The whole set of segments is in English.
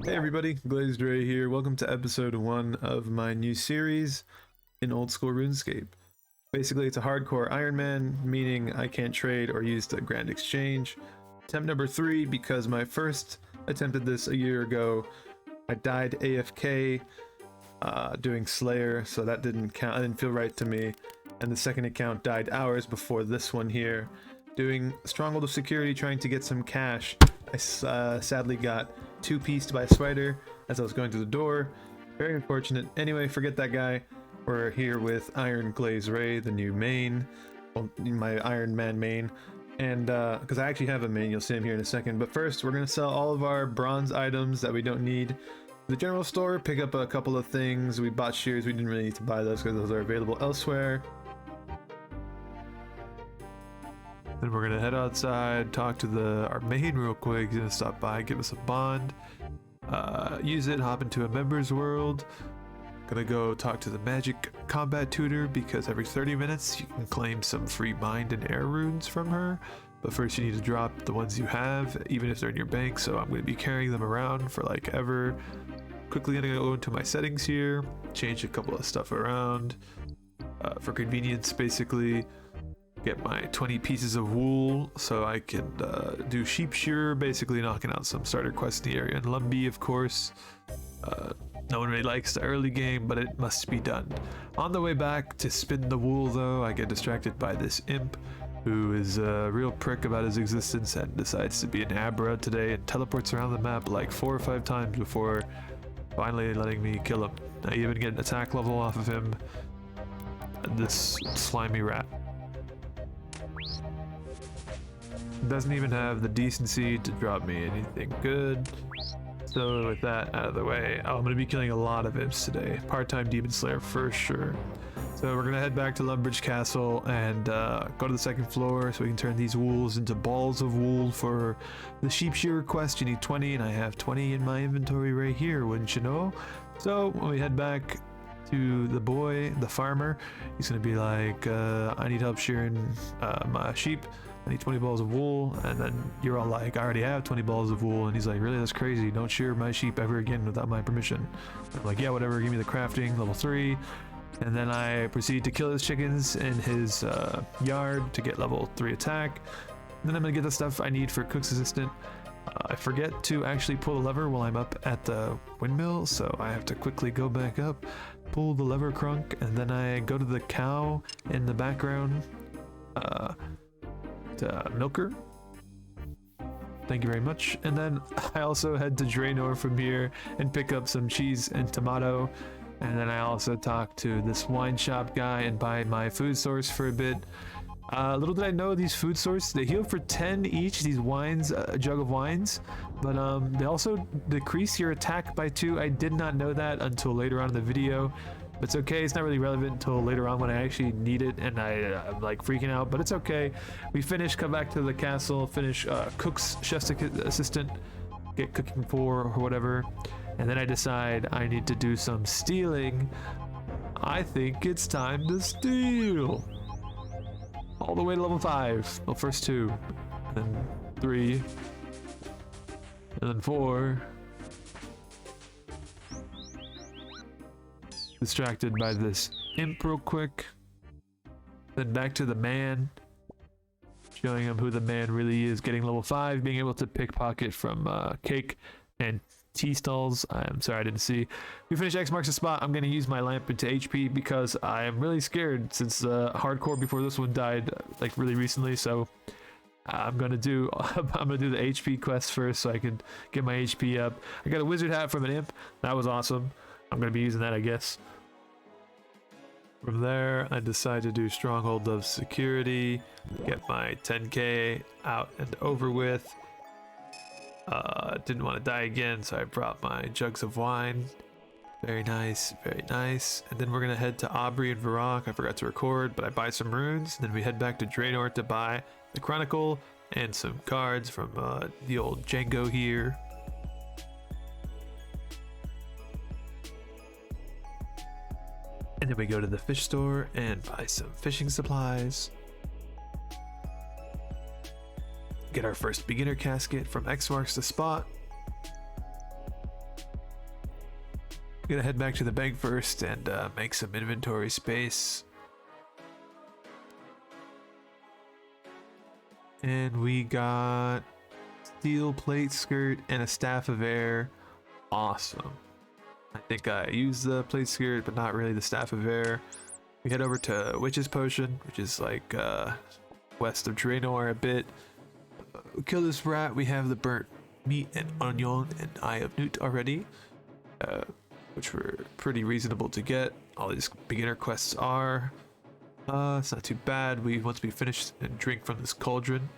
Hey everybody, Glazed Ray here. Welcome to episode 1 of my new series in old school RuneScape. Basically, it's a hardcore Iron Man, meaning I can't trade or use the Grand Exchange. Attempt number 3, because my first attempt at this a year ago, I died AFK doing Slayer, so that didn't count. It didn't feel right to me. And the second account died hours before this one here, doing Stronghold of Security, trying to get some cash. I sadly got two-pieced by a spider as I was going through the door. Very unfortunate. Anyway, forget that guy. We're here with Iron Glaze Ray, the new main, well, my Iron Man main, and because I actually have a main, you'll see him here in a second. But first, we're gonna sell all of our bronze items that we don't need. The general store, pick up a couple of things. We bought shears. We didn't really need to buy those because those are available elsewhere. Then we're gonna head outside, talk to our main real quick. He's gonna stop by, give us a bond, use it, hop into a members world. Gonna go talk to the magic combat tutor because every 30 minutes you can claim some free mind and air runes from her. But first you need to drop the ones you have, even if they're in your bank. So I'm gonna be carrying them around for like ever. Quickly gonna go into my settings here, change a couple of stuff around for convenience, basically. Get my 20 pieces of wool so I can do sheep shearer, basically knocking out some starter quests in the area. And Lumbee, of course. No one really likes the early game, but it must be done. On the way back to spin the wool, though, I get distracted by this imp who is a real prick about his existence and decides to be an Abra today and teleports around the map like 4 or 5 times before finally letting me kill him. I even get an attack level off of him. This slimy rat doesn't even have the decency to drop me anything good. So with that out of the way, I'm going to be killing a lot of imps today. Part-time Demon Slayer for sure. So we're going to head back to Lumbridge Castle and go to the second floor so we can turn these wools into balls of wool for the sheep shearer quest. You need 20 and I have 20 in my inventory right here, wouldn't you know? So when we head back to the boy, the farmer, he's going to be like, I need help shearing my sheep. I need 20 balls of wool. And then you're all like, I already have 20 balls of wool. And he's like, really? That's crazy. Don't shear my sheep ever again without my permission. I'm like, yeah, whatever. Give me the crafting, level 3. And then I proceed to kill his chickens in his yard to get level 3 attack. And then I'm going to get the stuff I need for Cook's Assistant. I forget to actually pull the lever while I'm up at the windmill, so I have to quickly go back up, pull the lever crunk, and then I go to the cow in the background to milk her. Thank you very much. And then I also head to Draenor from here and pick up some cheese and tomato. And then I also talk to this wine shop guy and buy my food source for a bit. Little did I know, these food sources, they heal for 10 each, these wines, a jug of wines, but they also decrease your attack by 2. I did not know that until later on in the video, but it's okay. It's not really relevant until later on when I actually need it, and I'm like freaking out, but it's okay. We finish, come back to the castle, finish Cook's Chef's Assistant, get cooking for or whatever, and then I decide I need to do some stealing. I think it's time to steal. All the way to level 5. Well, first 2, and then 3, and then 4. Distracted by this imp real quick. Then back to the man, showing him who the man really is. Getting level 5, being able to pickpocket from cake and tea stalls. I'm sorry, I didn't see. We finish X marks the spot. I'm gonna use my lamp into HP because I am really scared since hardcore before this one died like really recently. So I'm gonna do the HP quest first so I can get my HP up. I got a wizard hat from an imp. That was awesome. I'm gonna be using that, I guess. From there, I decide to do Stronghold of Security, get my 10k out and over with. Didn't want to die again, so I brought my jugs of wine. Very nice, very nice. And then we're gonna head to Aubrey and Varrock. I forgot to record, but I buy some runes. Then we head back to Draenor to buy the Chronicle and some cards from the old Django here. And then we go to the fish store and buy some fishing supplies. Get our first beginner casket from X marks the spot. Gonna head back to the bank first and make some inventory space. And we got steel plate skirt and a staff of air. Awesome. I think I used the plate skirt, but not really the staff of air. We head over to Witch's Potion, which is like west of Draenor a bit. Kill this rat. We have the burnt meat and onion and Eye of Newt already, which were pretty reasonable to get. All these beginner quests are. It's not too bad. Once we finish and drink from this cauldron,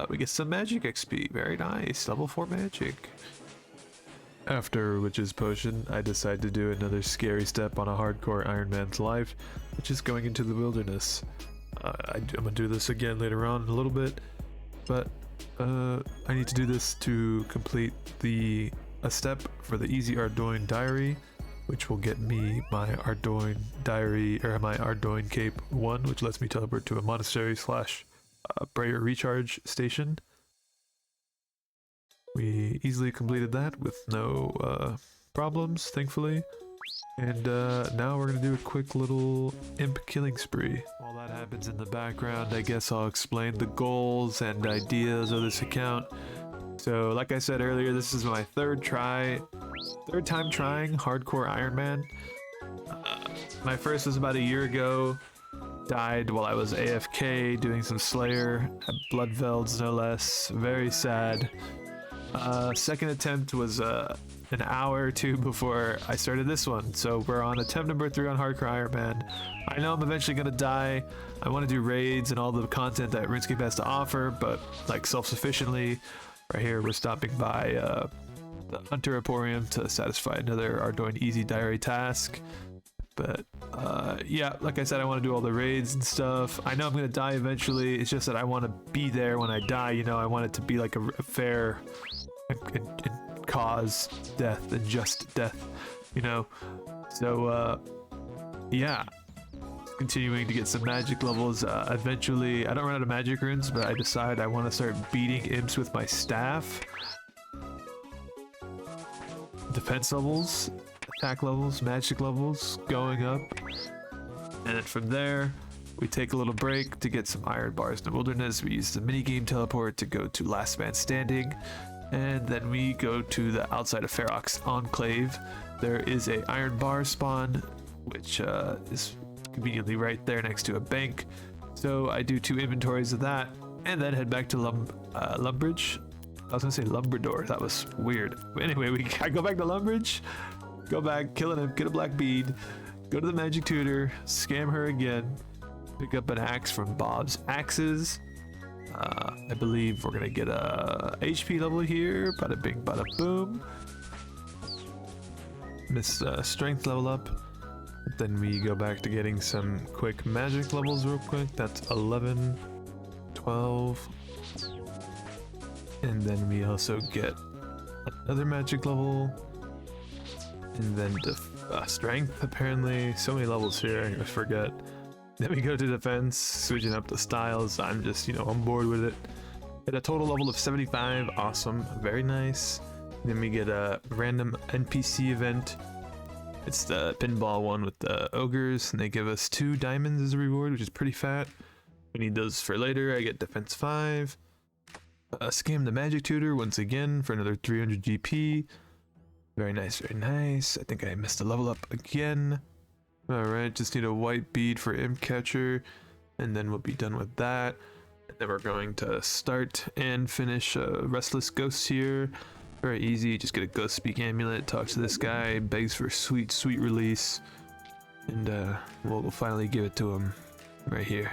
we get some magic XP. Very nice. Level 4 magic. After Witch's Potion, I decide to do another scary step on a hardcore Iron Man's life, which is going into the wilderness. I'm gonna do this again later on in a little bit, but I need to do this to complete a step for the Easy Ardoin Diary, which will get me my Ardoin Diary, or my Ardoin Cape 1, which lets me teleport to a monastery / Brayer recharge station. We easily completed that with no problems, thankfully. And now we're gonna do a quick little imp killing spree. While that happens in the background, I guess I'll explain the goals and ideas of this account. So like I said earlier, this is my third time trying hardcore Iron Man. My first was about a year ago. Died while I was AFK doing some Slayer at Bloodvelds, no less. Very sad. Second attempt was an hour or two before I started this one, so we're on attempt number 3 on hardcore Iron Man. I know I'm eventually gonna die. I want to do raids and all the content that RuneScape has to offer, but like self-sufficiently. Right here we're stopping by the Hunter Emporium to satisfy another Ardoin Easy Diary task. But yeah, like I said, I want to do all the raids and stuff. I know I'm gonna die eventually. It's just that I want to be there when I die, you know. I want it to be like a fair and cause death and just death, you know. So yeah, continuing to get some magic levels. Eventually, I don't run out of magic runes, but I decide I want to start beating imps with my staff. Defense levels, attack levels, magic levels going up, and then from there we take a little break to get some iron bars in the wilderness. We use the minigame teleport to go to Last Man Standing, and then we go to the outside of Ferox Enclave. There is a iron bar spawn, which is conveniently right there next to a bank, so I do 2 inventories of that and then head back to Lumbridge. I was gonna say Lumbrador, that was weird. Anyway, I go back to Lumbridge, go back, kill an imp, get a black bead, go to the magic tutor, scam her again, pick up an axe from Bob's Axes. I believe we're gonna get a HP level here, bada bing bada boom. Miss strength level up. Then we go back to getting some quick magic levels real quick. That's 11, 12. And then we also get another magic level. And then strength, apparently. So many levels here, I forget. Then we go to defense, switching up the styles. I'm just, you know, on board with it. At a total level of 75, awesome, very nice. Then we get a random NPC event. It's the pinball one with the ogres, and they give us 2 diamonds as a reward, which is pretty fat. We need those for later. I get defense 5. Scam the magic tutor once again for another 300 GP. Very nice, very nice. I think I missed a level up again. Alright, just need a white bead for imp catcher, and then we'll be done with that. And then we're going to start and finish Restless Ghosts here. Very easy, just get a Ghost Speak amulet, talk to this guy, begs for sweet, sweet release, and we'll finally give it to him right here.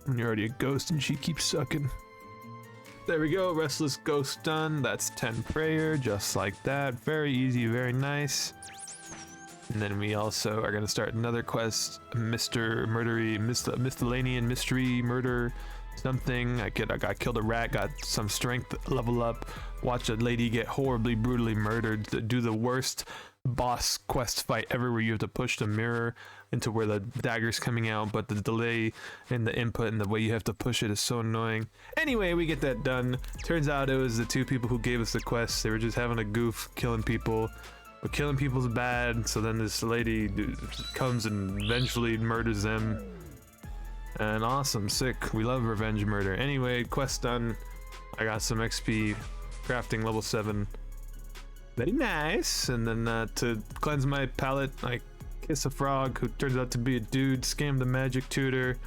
And you're already a ghost and she keeps sucking. There we go, Restless Ghost done. That's 10 prayer, just like that. Very easy, very nice. And then we also are going to start another quest, Miscellanean Mystery Murder something. I got killed a rat, got some strength level up, watched a lady get horribly brutally murdered, do the worst boss quest fight ever where you have to push the mirror into where the dagger's coming out, but the delay in the input and the way you have to push it is so annoying. Anyway, we get that done. Turns out it was the two people who gave us the quest. They were just having a goof, killing people. But killing people's bad, so then this lady comes and vengefully murders them. And awesome, sick. We love revenge murder. Anyway, quest done. I got some XP, crafting level 7. Very nice. And then to cleanse my palate, I kiss a frog who turns out to be a dude, scam the magic tutor,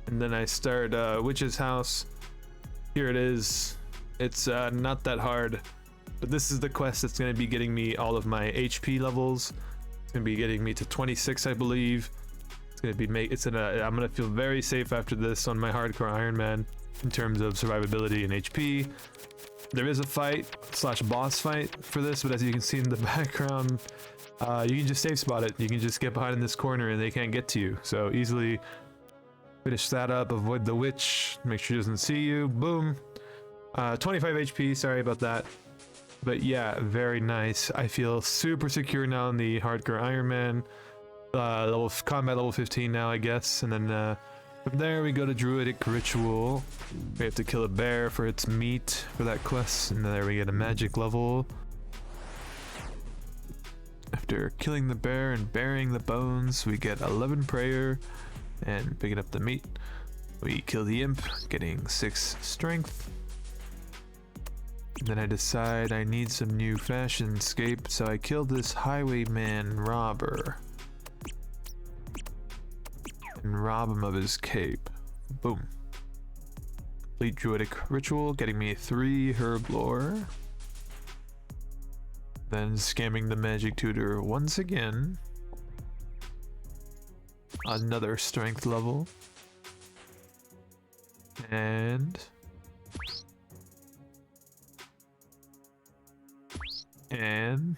and then I start Witch's house. Here it is. It's not that hard, but this is the quest that's going to be getting me all of my HP levels. It's going to be getting me to 26, I believe. It's going to be I'm going to feel very safe after this on my hardcore Iron Man in terms of survivability and HP. There is a fight / boss fight for this, but as you can see in the background, you can just safe spot it. You can just get behind in this corner and they can't get to you. So easily finish that up, avoid the witch, make sure she doesn't see you. Boom. 25 HP, sorry about that. But yeah, very nice. I feel super secure now in the hardcore Iron Man. Combat level 15 now, I guess. And then from there we go to Druidic Ritual. We have to kill a bear for its meat for that quest. And there we get a magic level. After killing the bear and burying the bones, we get 11 prayer and picking up the meat. We kill the imp, getting 6 strength. Then I decide I need some new fashion scape, so I kill this highwayman robber and rob him of his cape. Boom. Complete Druidic Ritual, getting me 3 herb lore. Then scamming the magic tutor once again. Another strength level. And an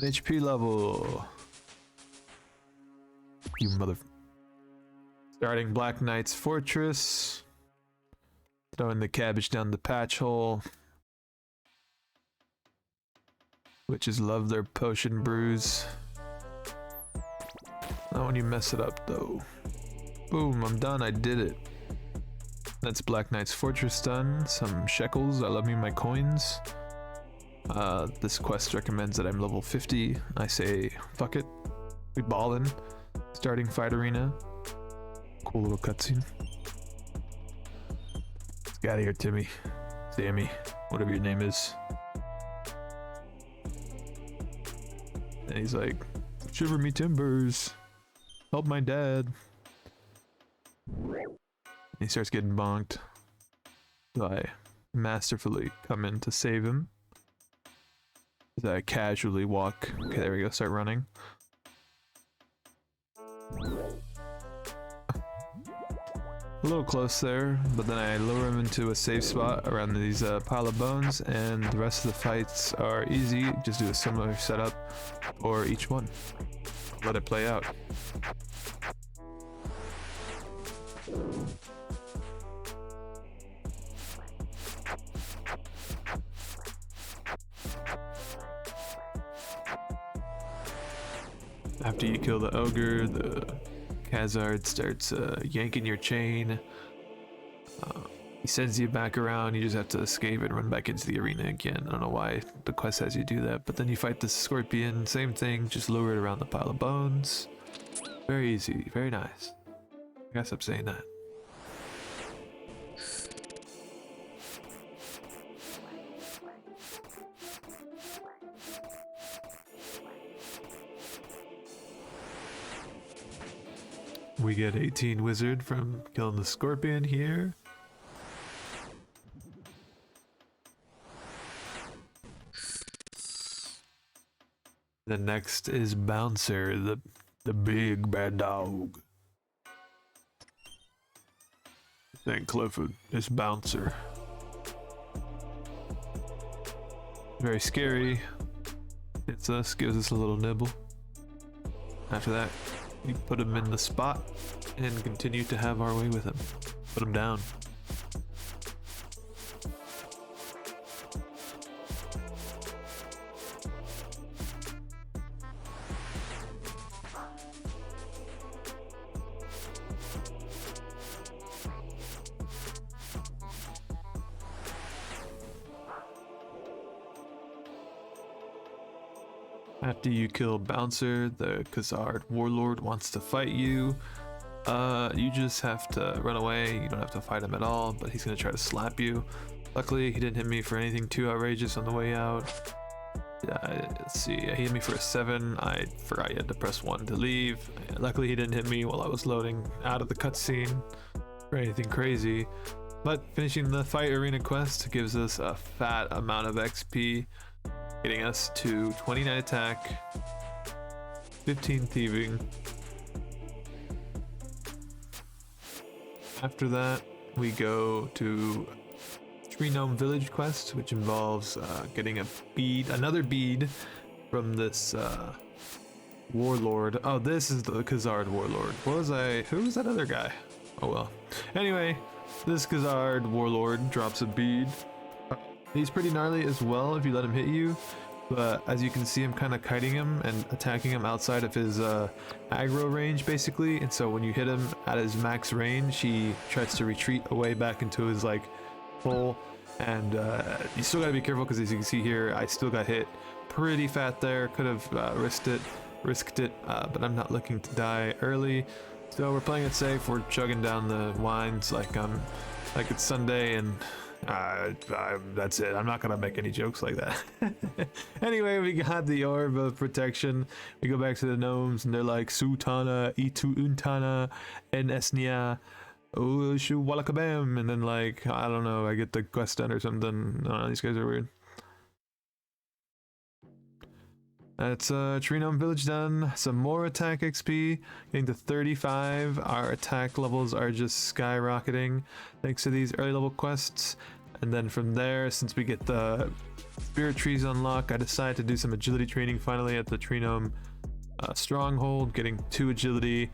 HP level. You mother. Starting Black Knight's Fortress. Throwing the cabbage down the patch hole. Witches love their potion brews. Not when you mess it up though. Boom, I'm done, I did it. That's Black Knight's Fortress done. Some shekels, I love me my coins. This quest recommends that I'm level 50. I say, fuck it. We ballin'. Starting fight arena. Cool little cutscene. Let's get out of here, Timmy. Sammy, whatever your name is. And he's like, shiver me timbers. Help my dad. He starts getting bonked. So I masterfully come in to save him. As I casually walk. Okay, there we go, start running. A little close there, but then I lure him into a safe spot around these pile of bones, and the rest of the fights are easy. Just do a similar setup for each one. Let it play out. After you kill the ogre, the Khazard starts yanking your chain. He sends you back around, you just have to escape and run back into the arena again. I don't know why the quest has you do that, but then you fight the scorpion, same thing, just lure it around the pile of bones. Very easy, very nice. I gotta stop saying that. We get 18 wizard from killing the scorpion here. The next is Bouncer, the big bad dog. Thank Clifford, it's Bouncer. Very scary. Hits us, gives us a little nibble. After that, we put him in the spot and continue to have our way with him. Put him down. After you kill Bouncer, the Khazard Warlord wants to fight you. You just have to run away. You don't have to fight him at all, but he's gonna try to slap you. Luckily, he didn't hit me for anything too outrageous on the way out. Let's see, he hit me for a 7. I forgot you had to press 1 to leave. Luckily, he didn't hit me while I was loading out of the cutscene or anything crazy. But finishing the fight arena quest gives us a fat amount of XP, getting us to 29 attack, 15 thieving. After that, we go to Tree Gnome Village quest, which involves getting a bead, another bead from this warlord. Oh, this is the Khazard warlord. Who was that other guy? Oh well. Anyway, this Khazard warlord drops a bead. He's pretty gnarly as well if you let him hit you, but as you can see, I'm kind of kiting him and attacking him outside of his aggro range basically, and so when you hit him at his max range, he tries to retreat away back into his like hole, and you still gotta be careful because as you can see here, I still got hit pretty fat there. Could have risked it, but I'm not looking to die early, so we're playing it safe. We're chugging down the wines like it's Sunday, and that's it. I'm not gonna make any jokes like that. Anyway, we got the orb of protection. We go back to the gnomes and they're like Sultana Itu Untana and Esnia Shu Walakabam, and then like I don't know, I get the quest done or something. I don't know, these guys are weird. That's Tree Gnome Village done. Some more attack XP, getting to 35. Our attack levels are just skyrocketing thanks to these early level quests. And then from there, since we get the spirit trees unlocked, I decided to do some agility training finally at the Tree Gnome stronghold, getting 2 agility.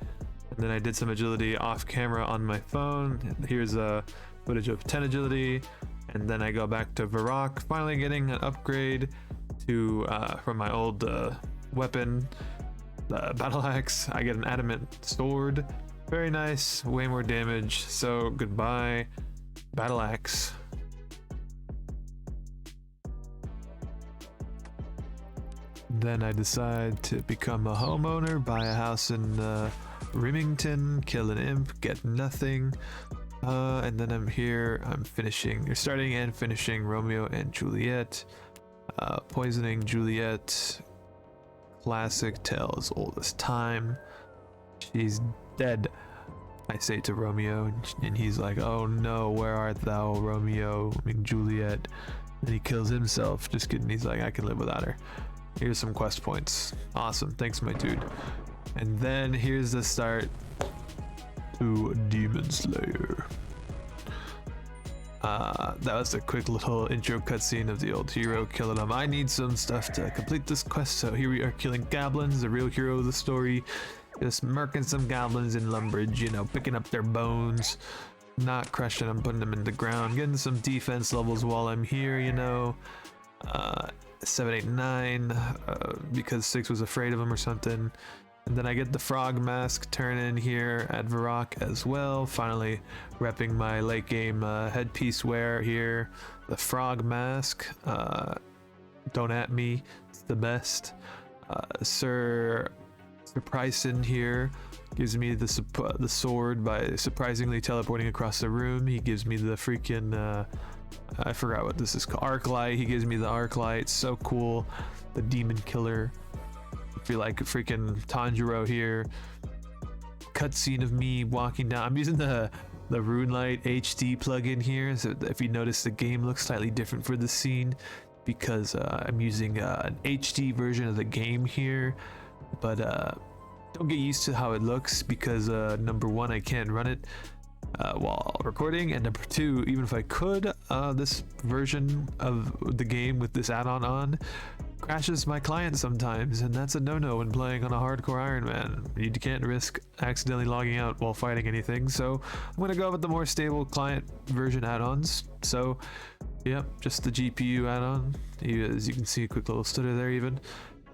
And then I did some agility off camera on my phone. Here's a footage of 10 agility. And then I go back to Varrock, finally getting an upgrade to from my old weapon, the battle axe. I get an adamant sword, very nice, way more damage. So goodbye battle axe. Then I decide to become a homeowner, buy a house in Remington, kill an imp, get nothing, and then I'm starting and finishing Romeo and Juliet. Poisoning Juliet, classic tale as old as time. She's dead, I say to Romeo, and he's like, oh no, where art thou, Romeo? I mean, Juliet. And he kills himself. Just kidding, he's like, I can live without her. Here's some quest points. Awesome, thanks my dude. And then here's the start to Demon Slayer. That was a quick little intro cutscene of the old hero killing him. I need some stuff to complete this quest, so here we are killing goblins, the real hero of the story. Just murking some goblins in Lumbridge, you know, picking up their bones, not crushing them, putting them in the ground, getting some defense levels while I'm here, you know. 7, 8, 9, because 6 was afraid of him or something. And then I get the frog mask turn in here at Varrock as well. Finally repping my late game headpiece wear here. The frog mask. Don't at me. It's the best. Sir Pryson here gives me the sword by surprisingly teleporting across the room. He gives me the freaking... I forgot what this is called. Arc light. He gives me the arc light. So cool. The demon killer. I feel like a freaking Tanjiro here. Cutscene of me walking down. I'm using the RuneLite HD plugin here, so if you notice, the game looks slightly different for the scene because I'm using an HD version of the game here. But don't get used to how it looks because number one, I can't run it while recording, and number 2, even if I could, this version of the game with this add-on on crashes my client sometimes, and that's a no-no when playing on a hardcore Iron Man. You can't risk accidentally logging out while fighting anything, so I'm gonna go with the more stable client version add-ons. So yep, just the GPU add-on. As you can see, a quick little stutter there even.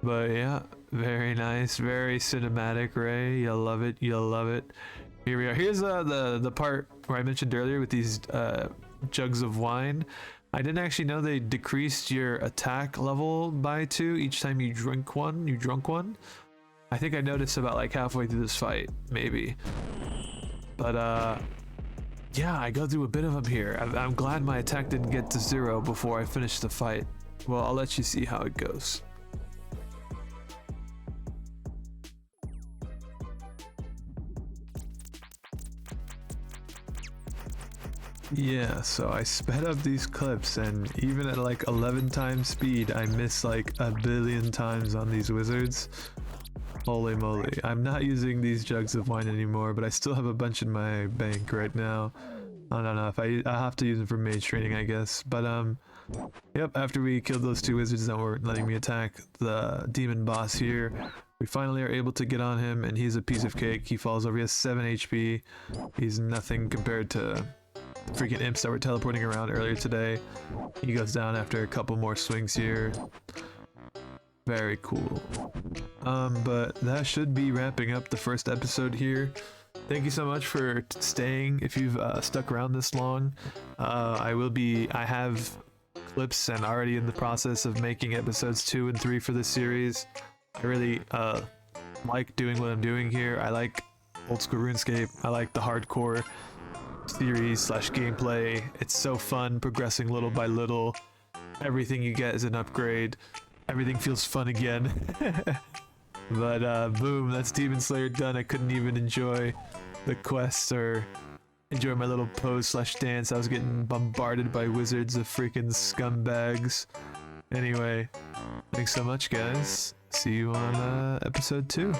But yeah, very nice, very cinematic, Ray. You'll love it, you'll love it. Here we are. Here's the part where I mentioned earlier with these jugs of wine. I didn't actually know they decreased your attack level by 2 each time you drunk one. I think I noticed about like halfway through this fight, maybe. But yeah, I go through a bit of them here. I'm glad my attack didn't get to 0 before I finished the fight. Well, I'll let you see how it goes. Yeah, so I sped up these clips, and even at like 11 times speed, I miss like a billion times on these wizards. Holy moly. I'm not using these jugs of wine anymore, but I still have a bunch in my bank right now. I don't know if I have to use them for mage training, I guess. But yep, after we killed those 2 wizards that weren't letting me attack the demon boss here, we finally are able to get on him, and he's a piece of cake. He falls over. He has 7 HP. He's nothing compared to freaking imps that were teleporting around earlier today. He goes down after a couple more swings here. Very cool. But that should be wrapping up the first episode here. Thank you so much for staying. If you've stuck around this long, I have clips and already in the process of making episodes 2 and 3 for this series. I really like doing what I'm doing here. I like old school RuneScape. I like the hardcore series / gameplay. It's so fun progressing little by little. Everything you get is an upgrade. Everything feels fun again. But boom, that's Demon Slayer done. I couldn't even enjoy the quests or enjoy my little pose / dance. I was getting bombarded by wizards of freaking scumbags. Anyway, thanks so much guys. See you on episode 2.